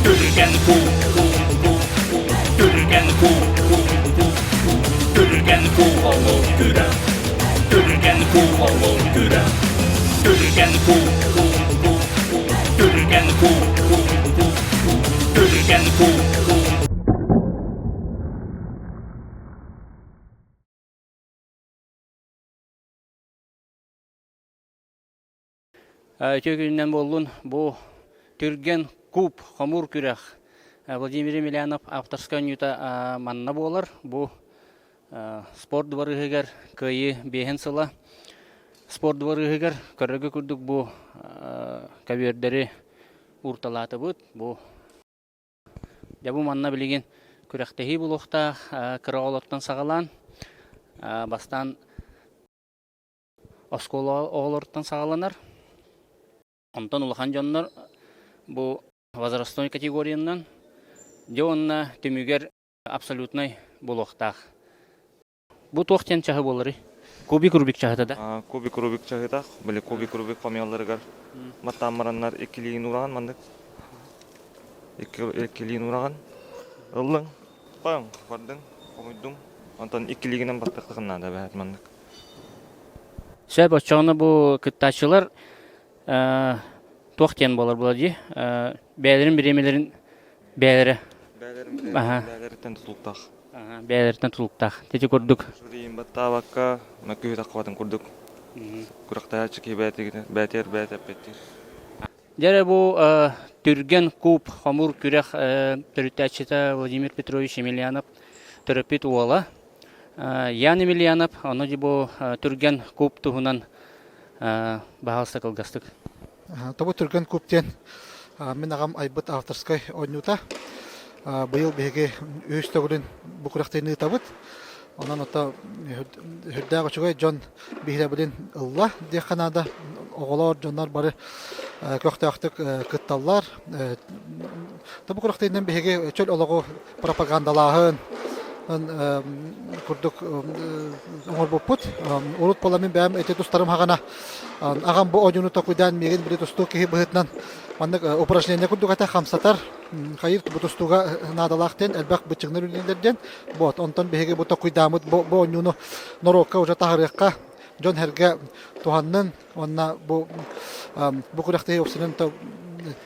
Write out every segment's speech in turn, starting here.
Türgen ku Türgen ku Türgen ku olur güre Türgen ku olur güre Türgen ku Türgen ku Türgen ku Төгүннен болун бу түрген куб хамур күрәх. Владимир Емельянов авторская нюта манна болар. Бу спорт дворыгыгар кайы бехен сыла. Спорт дворыгыгар көрөгө күрдүк бу кабердери урталаты бут. Бу дабу манна билеген күрәхтеһи булукта кыраолоттан сагалан. Бастан оскола оолорттан сагаланар. Онтон улахан жоннор бу возрастной категориянан жонна төмүгер абсолютный булуктах. Бу тоқтен чахы болары. Кубик рубик чахыта да. Кубик рубик чахыта. Биле кубик рубик памяларыгар матамараннар экилиин ураган мандык. Экилиин ураган. Ыллың. Паң бардың. Комуйдың. Онтон экилигинен баттыктыгына да бәһәт мандык. Сөп очоны бу кыттачылар тоқтен болар булади. Бәйлерин биремелерин бәйлери. Бәйлерден тутулуктак. Бәйлерден тутулуктак. Тети көрдүк. Шурин баттабакка мәкү такватын көрдүк. Курактая чыки бәтер бәтәпеттер. Дәре бу түрген куб хамур күрәх төрүтәчете Владимир Петрович Емельянов төрөпит уола. Ян Емельянов аны бу түрген куб туһунан баһалса кылгастык. Табу түрген кубтен мен агам айбыт авторской ойнута. Быйыл беге өз төгүлүн букурактыны табыт. Онан ата хүддәгә чыгай Джон бихле белән Алла деханада оголор жоннар бары көктөктүк кытталлар. Табу курактыны беге чөл олого пропагандалаһын курдук оңор бопут. Урут поламын бәм эте достарым хагана агам бу ойнуны токуйдан меген бир достук ки быһытнан андык упражнение курдук ата хамсатар хайыр бу достуга надалактен элбак бычыгныр үлгендерден бот онтон беге бу токуйдамыт бу ойнуны норокка уже тахарыкка жон херге туханнын онна бу куракты опсынын то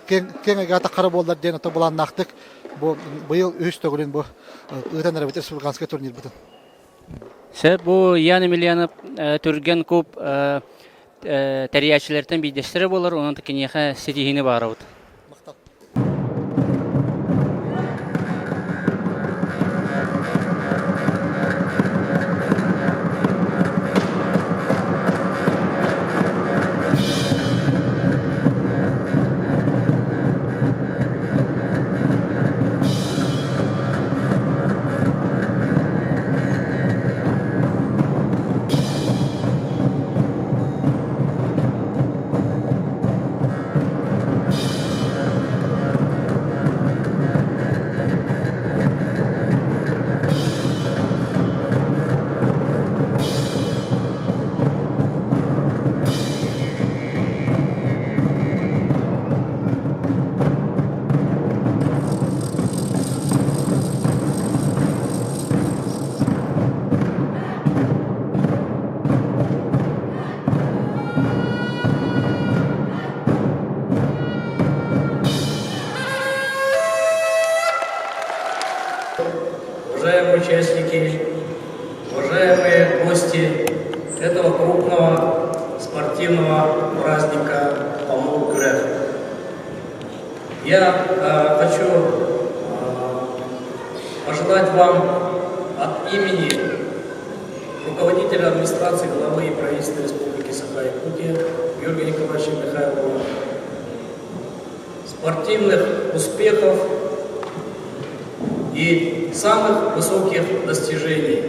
кеңеге ата кара болдар ден ата буланнактык бу быйыл өз төгүлүн бу ытан арабит республиканский турнир бутун. Сөп бу Ян Емельянов түрген куб тәриячләрдән бидештәре булар, onun тикенеха сетихине барабыт. Уважаемые участники, уважаемые гости этого крупного спортивного праздника Амур-Күрәх. Я хочу пожелать вам от имени руководителя администрации главы и правительства Республики Саха-Якутия Георгия Николаевича Михайлова спортивных успехов и самых высоких достижений.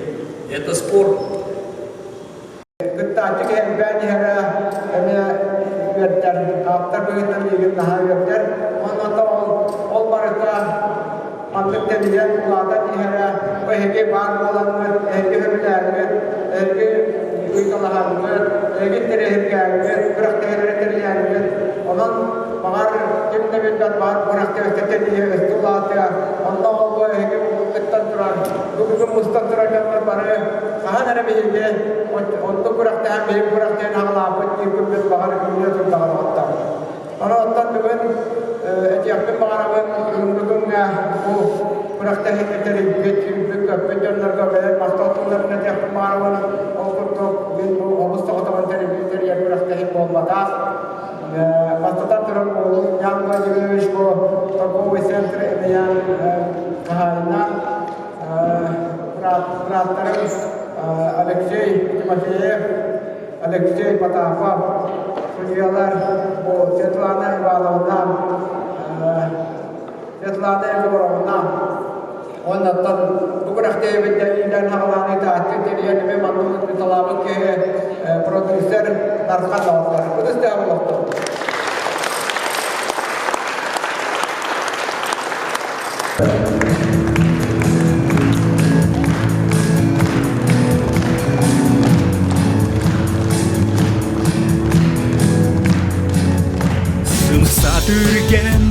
Это спорт. uygulahanlar, egitleri hikâyet, bıraktıkları teriyânet, onun bağır, kimde bilmem bağır, bıraktıkları teriyânet, üstülatı, ondan olgu, hekim, mutluqtan duran, bugün mustan duran yanlar bari, kahanara bilgi, onu bıraktığı, benim bıraktığın ağlapın, yıkımın bağır, gülüyor turdağı ottan. Onu ottan bugün, etiyakın bağırabın, bugün bu bıraktığı hikmetleri, geçirip, köpütönlerge, beler, mahtatınlarına etiyakın bağırabın, okurduk, bu omusta otoman teriyânet bıraktığı hik olmadan, Maksudnya terus yang menjadi toko wisata ini yang kahana terus Alexei Timofeyev, Alexei Patapov, Sujialar, bu Svetlana Ivanovna, ondan bu kadar tebrik dan halalan itu jadi dia memang terlalu ke produser narkoba lokal. Itu setiap waktu. Sımsadırgen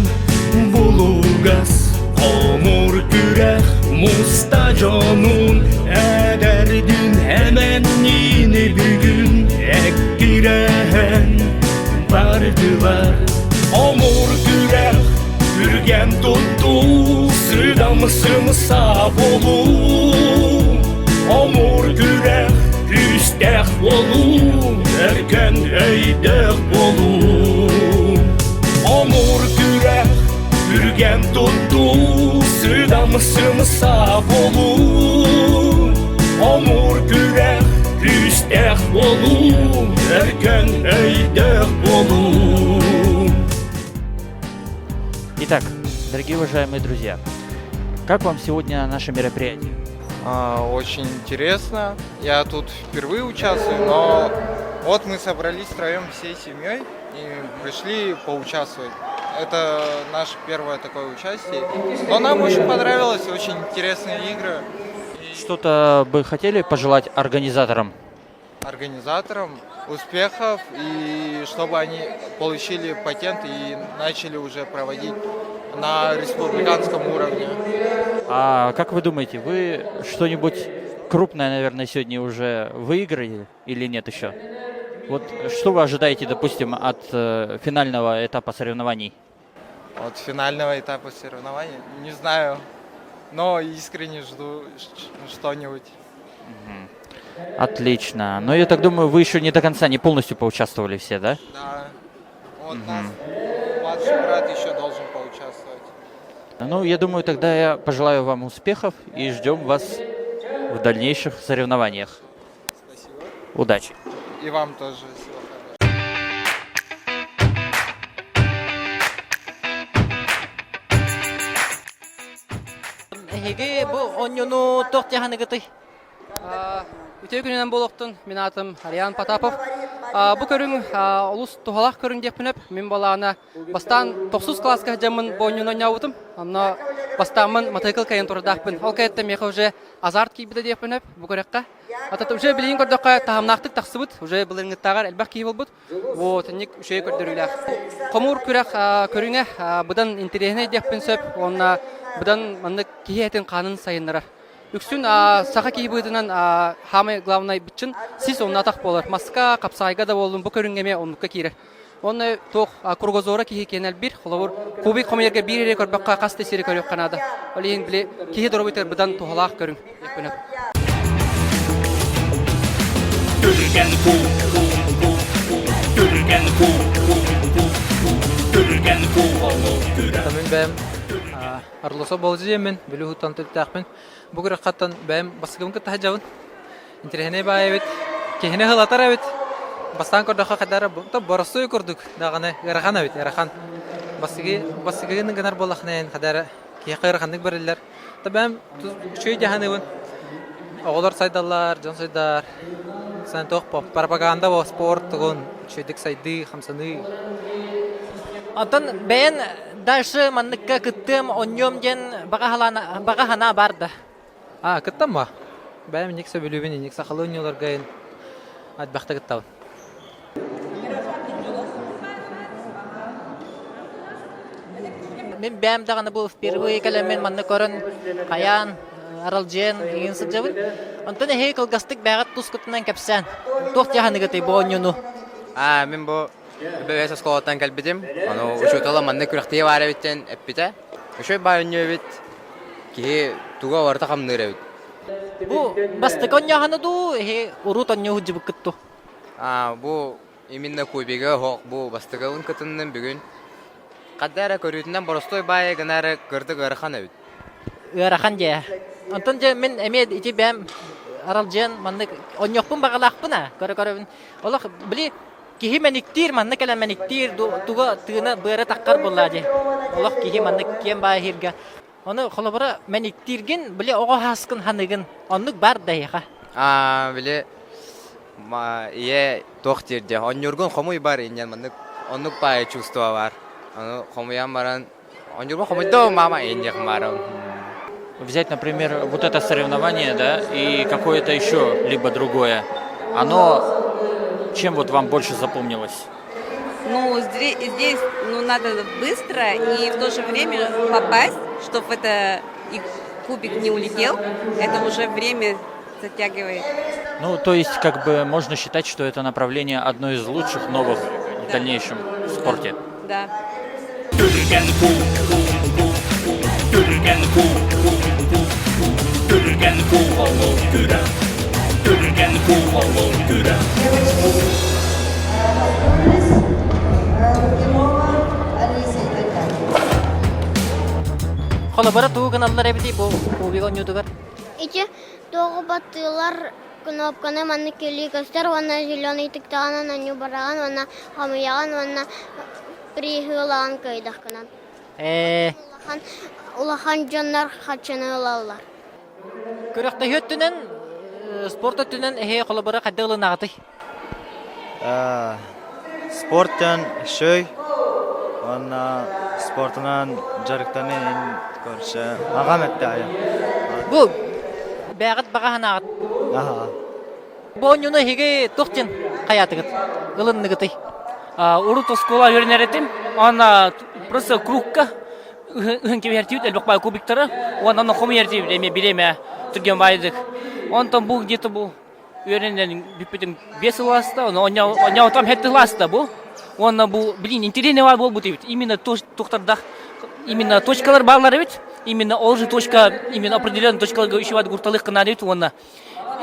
bulugas omurgürek mustajonun ederdin hemen yine bugün ekkiren vardılar omurgürek ürgen tuttu sırdamışım sağ bolu omurgürek üstek bolu erken eydek bolu omurgürek ürgen tuttu sırdamışım sağ bolu omurgürek üstek bolu erken eydek bolu. Итак, дорогие уважаемые друзья, как вам сегодня наше мероприятие? Очень интересно. Я тут впервые участвую, но вот мы собрались втроем всей семьей и пришли поучаствовать. Это наше первое такое участие. Но нам очень понравилось, очень интересные игры. Что-то бы хотели пожелать организаторам? Организаторам успехов и чтобы они получили патент и начали уже проводить на республиканском уровне. А как вы думаете, вы что-нибудь крупное, наверное, сегодня уже выиграли или нет еще? Вот что вы ожидаете, допустим, от финального этапа соревнований? От финального этапа соревнований не знаю, но искренне жду что-нибудь. Отлично. Но я так думаю, вы еще не до конца, не полностью поучаствовали все, да? Да. Вот нас младший брат еще должен поучаствовать. Ну, я думаю, тогда я пожелаю вам успехов и ждем вас в дальнейших соревнованиях. Спасибо. Удачи. И вам тоже всего хорошего. Hege bu onyonu tok jahanı gıtı. Үтө күнүнөн болохтун мен атым Ариан Потапов. Бу көрүң улус тухалак көрүң деп мүнөп, мен баланы бастан 9 класска жамын бойнун ойнабытым. Аны бастамын мотоцикл кайын турдакпын. Ол кайтта меха уже азарт кийбиде деп мүнөп бу көрөккө. Атат уже билин көрдөккө таамнактык таксыбыт, уже былыңыттагар элбак кий болбут. Вот ник үчө көрдөрүлөр. Комур күрөк көрүңө будан интересне деп сөп, онна будан маны киетин канын сайыннара. Үксүн саха кийбыдынан хамы главный битчин сис онна так болор. Маска капсайга да болдум бу көрүнгеме оннукка кире. Онны тох кургозора кии кенел бир холовур куби комерге бир эре көрбөккө касты сири көрөк канада. Олин биле кии доробитер будан тухалак көрүң. Экпенеп. Түрген Тамин бәм арлоса болжи мен билүү хуттан төттәкмен. Бу көрөк каттан бәм басыгым кытта хажабын. Интерехне баебит, кехне халатар бит. Бастан көрдөккө кадары бу боросой көрдүк. Даганы Эрахан бит, Эрахан. Басыгын гынар болахнен кадары кех Эрахандык берилер. Та бәм чөй жаһаныбын. Оголор сайдалар, жон сайдар. Сан тох пропаганда во спорт тугун чөйдик сайды, хамсаны. Антон бен дальше манныкка кыттым оньом ден бага хана барды. Кыттам ба? Бәм ник сөбүлүбүн, ник сахалыньолар гайын. Адбахта гыттабын. Мен бәм дағаны бұл впервые кәлемен манны көрін қаян, аралжен, деген сылжабын. Онтан әхей кылгастык бәғат тұс күтінен кәпсән. Тоқ тияғаны гытай бұл ойнуну. Мен бұл бәбәс осколаттан кәлбедім. Оны ұшутала манны күріқтейі бар әбіттен әппіті. Үшөй бар өню әбіт. Кеге туға орта қамныр әбіт. Бұл бастық ойнағаны ду, әхей урут ойну хүджі бұқытту. Бұл именно көбеге хоқ бұл бастығылын күтіннің бүгін. Қаддары көрітінен бұрыстой бай гынары кырды ғырықан әбіт. Ғырықан же. Онтан же мен әмед ити бәм аралжен манны ойнақпын бағалақпын көрі-көрібін. Олақ білі кихи мәниктир, манны кәлі мәниктир, туға тыны бұры таққар болла же. Олақ кихи манны кен бай хирге. Оны қолабыра мәниктирген білі оға хаскын ханығын. Онлық бар дайыға. Білі ие тоқтирде. Оннюргын қомой бар енен манны онлық бай чувства бар. Хомуян баран, он не хомуйдо мама и не хмаром. Взять, например, вот это соревнование, да, и какое-то еще, либо другое. Оно чем вот вам больше запомнилось? Ну, здесь надо быстро и в то же время попасть, чтобы это и кубик не улетел. Это уже время затягивает. Ну, то есть, как бы можно считать, что это направление одно из лучших новых в дальнейшем в спорте. Да. Turgan ku Turgan ku Turgan ku Turgan Turgan ku Turgan Қолабыра туғы каналлар әбіті бұл убиға ойнудығар. Ичи тоғы баттылар кнопканы манны келі көстер, ванна зеленый тіктағанан аню бараған, ванна хамыяған, ванна прихылаған көйдаққынан. Улахан жандар қатшыны ұлалар. Көріқті хөттінен, спорт өттінен әхей қолабыра қаддығылын ағыты? Спорттан шөй, онна спортынан жарықтанын көрші ағам әтті айы. Бұл бәғыт бағахан ағыт. Бұл ойнуны хеге тоқтен қаятығыт, ғылыннығыты. Урут оскола вернеретим, она просто кругка, хынки вертит, эльбакбай кубиктара, он оно хоми вертит, время береме, турген байдык. Он там был где-то был, вернен бипетин веселаста, но он не там хетты ласта был. Он был, блин, интересный был будет, именно тоқтарда, именно точкалар баллар ведь, именно олжи точка, именно определенная точка еще в гурталых каналит, он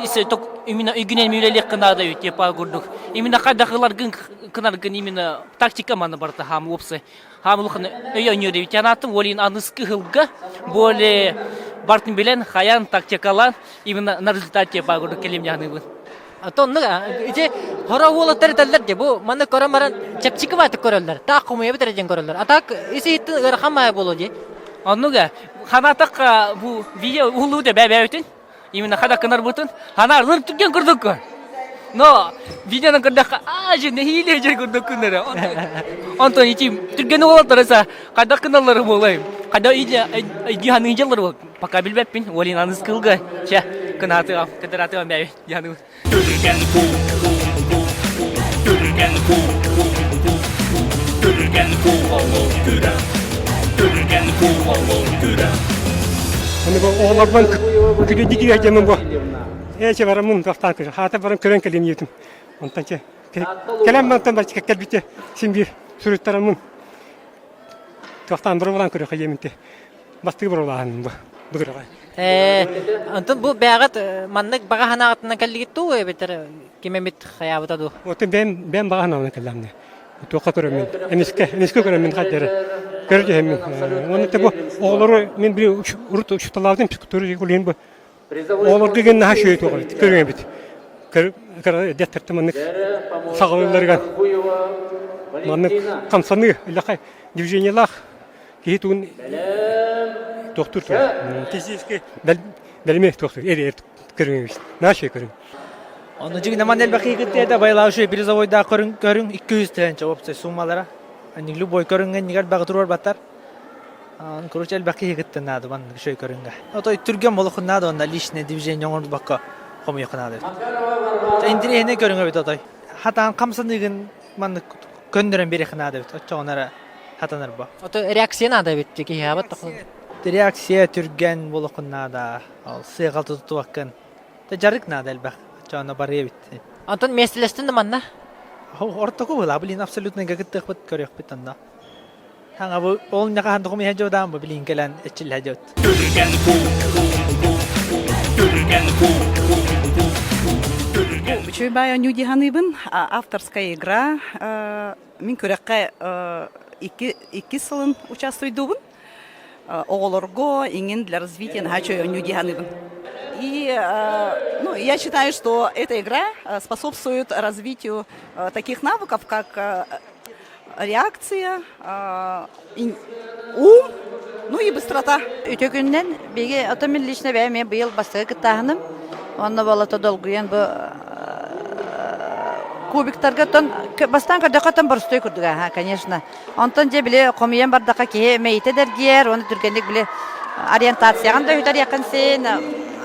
если только именно игнен милелек канада ведь типа гурдук. Именно когда хларгын канаргын именно тактика мана барта хам опсы. Хам лухан өйөнү ведь анатым волин аныскы хылга более бартын билен хаян тактикалар именно на результате типа гурдук келем яны. Атон иже хора ула тердерлер же бу мана корамаран чепчики бат көрөлөр. Та комуя битерген көрөлөр. Атак иси итти ырхамай боло же. Ануга ханатак бу видео улуде бебейтин. Именно когда канар бутун, она лыртуген курдук. Но видеоны кырдак ажы нехиле же курдук күнөрө. Онтон ичи түрген олотурса, когда каналлар болой. Когда иди ханы жыллар пока билбеппин, олин аныс кылга. Ча, канаты, кадыраты бебе, яны. Turgan ku Turgan ku Turgan ku Turgan ku Turgan Hani bu oğlardan küçük diki geçemem bu. Eşe varım mum daftar kır. Hatta varım kören kelim yetim. Ondan ki kelam ben başka kelbite şimdi sürütlerim mum. Daftar bir olan kırık yeminti. Bastı bir olan bu. Bugün. Антон бу бәгат маннык бага ханагатынан каллигитту бетер кемемит хаябыта ду. Отын ben bağına ona kellamne. Toqa körəmin. Eniske körəmin xəttəri. Görəcəm. Onu da bu oğulları men bir urut uçtalardım psikoloji kulin bu. Oğullar деген nə şey toğru. Görəm bit. Kır dəftərtəmanlık sağlıqlarga. Manlık kamsanı ilaqay движениялар кейтун доктор. Физически белме доктор. Көрем. Наши көрем. Оны жигин мандел бакыйгытте да байлаушы призовойда көрүн 200 тен чоопсы суммалара. Ани любой көрүнгөн нигер багытыр баттар. Короче бакыйгытте нады бан шөй көрүнгө. Ото түргөн болохун нады онда личный движение оңор бакка. komu yakınada. İndirehine görüngü bit oday. Hatan kamsanıgın manı gönderen bir yakınada bit. Oça onlara hatanır bu. Ото реакция надо бит ki ya bat. Reaksiya türgen bulukunada. Al sığal tutu bakın. Tejarık nada elbak. Oça ona barıya bit. Антон меселестин манна. Orta ko wala bilin absolut nega gittik bit görüyor bit anda. Hanga bu ol naka handu komi hajodan bu bilin gelen etçil hajot. Türgen Чуйбай Нюди Ханыбын, авторская игра. Мин көрәккә ике сылын участвуйдубын. Оголорго, иңин для развития Нюхачой Нюди Ханыбын. И я считаю, что эта игра способствует развитию таких навыков, как реакция, ум, и быстрота. Өтө күннен беге автомилличне бә мен быйыл бастыгы кытаһыным. Онна балата долгуян бу кубиктарга тон бастан кадакатан барстой курдуга, конечно. Онтон же биле комиян бардака ке мейтедер диер, оны түргенлек биле ориентацияга да үтөр якын сен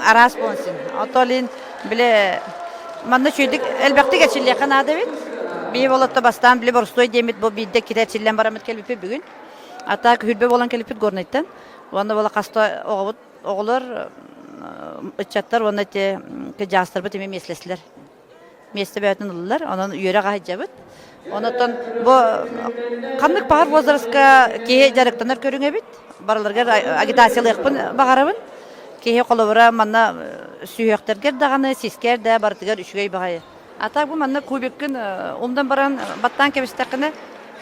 арас болсын. Отолин биле манна чөйдик элбекте geçil yakın ada bit. Би балата бастан биле барстой демит бу бидде китечилен барамыт келипи бүгүн. Ата күлбе болан келипит горнайттан. Онда бала каста оголор Içatlar ona te kejastır bu temi meselesler. Mesele beyatın olurlar. Onun yöre gahicabıt. Ondan bu kanlık bahar bozarıska ki jarıktanlar görüne bit. Baralarga agitasiyalı yapın bagarabın. Ki kolabora manna süyekterger dağını sisker de bartıgar üçgey bagayı. Ata bu manna kubikkin ondan baran battan kebistakını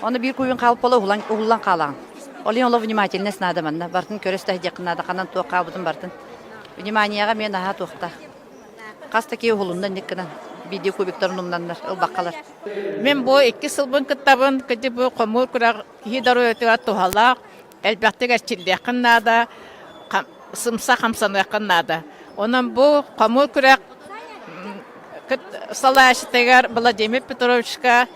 onu bir kubin kalıp ola ulan kalan. Олин олов внимательность надо манна. Бартын көрөстө жакында канан тока бутун бартын. Вниманияга мен аха тохта. Каста ки улундан никкенен видео кубиктерин умдандар, ылбаккалар. Мен бу 2 сылбын кыттабын, кыты бу комур курак хидару өтүгө тухалак, элбеттеге чилдекиннада, сымса камсанакыннада. Онан бу комур курак кыт салаштегер Владимир Петровичка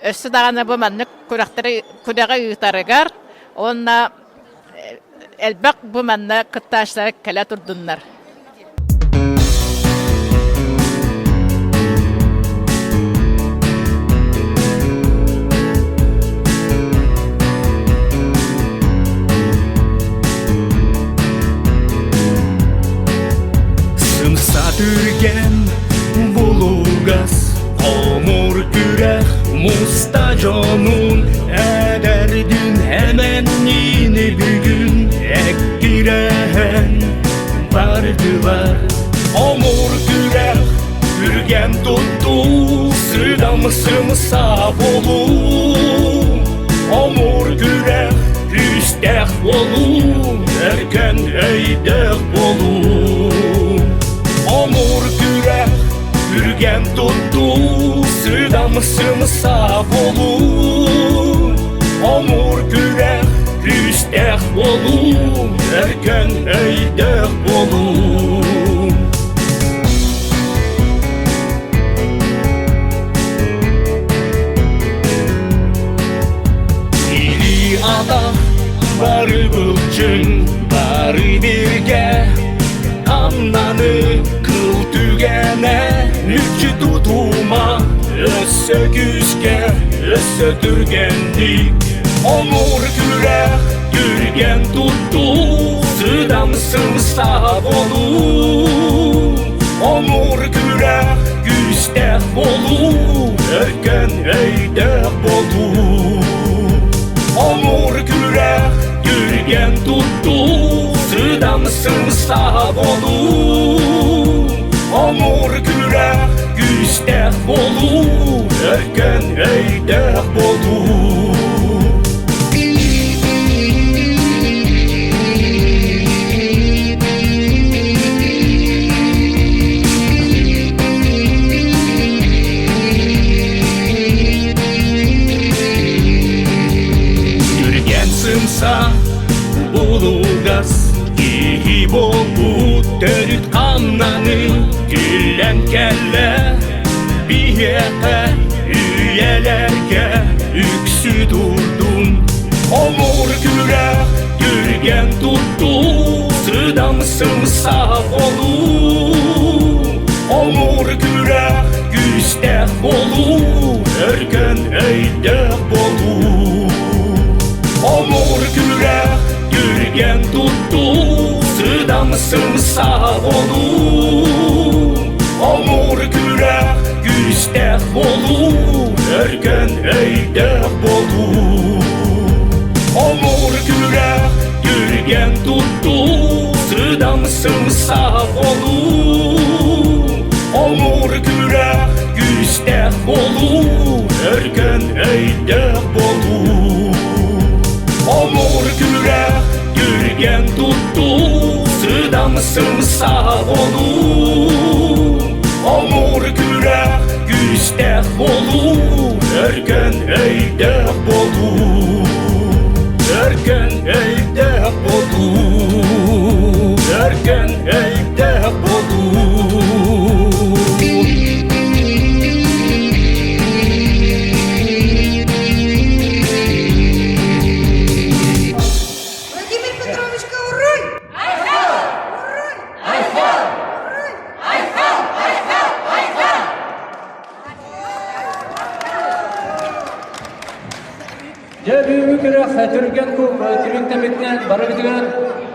өсү дагана бу маннык курактары курага үтарыгар. Онна элбак бу манна кытташтары келе турдуннар. Сымса түрген булугас Омур күрәк мустажонун Әдәрдін әмән нini бүгін Әккірән бардылар Омур күрәк үрген тұтту Sıdam sımsa болу Омур күрәк үстәк болу Әркен өйдәк болу Омур күрәк үрген тұтту Sıdam sımsa болу Омур күрәк үстәк болу Әркен өйдәк болу Или атақ бары бұлчың бары берге Аннаны қыл түгәнә Үтчі тұтума өссі күзге Өссі түргендік Омур күрәк түрген тұтту Sıdam sımsa болу Омур күрәк күстәк болу Өркен өйдәк болу Омур күрәк түрген тұтту Sıdam sımsa болу Омур күрәк күстәк болу Өркен өйдәк болу Булугас киһи болу төрүт каннаны күллән кәллә биһәкә үяләргә үксү дурдун Омур күрәк түрген тутту Sıdam sımsa болу күрәк күстәк болу, өркөн өйдәк болу. Омур күрәк түрген тутту, сыдамсымса болу. Омур күрәк күстәк болу, өркөн өйдәк болу. Омур күрәк түрген тутту, сыдамсымса болу. Омур күрәк күстәк болу, өркөн өйдәк болу. Омур күрәк түрген тутту, сыдамсымса болу. Омур күрәк күстәк болу, өркөн өйдәк болу. Өркөн өйдәк болу, өркөн өйдәк болу. Владимир Петрович Каурой! Айхан! Айхан! Айхан! Айхан! Айхан! Дәбиү керәк хәтергән күп, түректә битнән, бары битгән.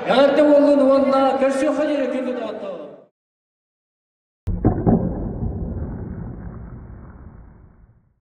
Ягырды олын онна, көрсө хәдире күлді даты.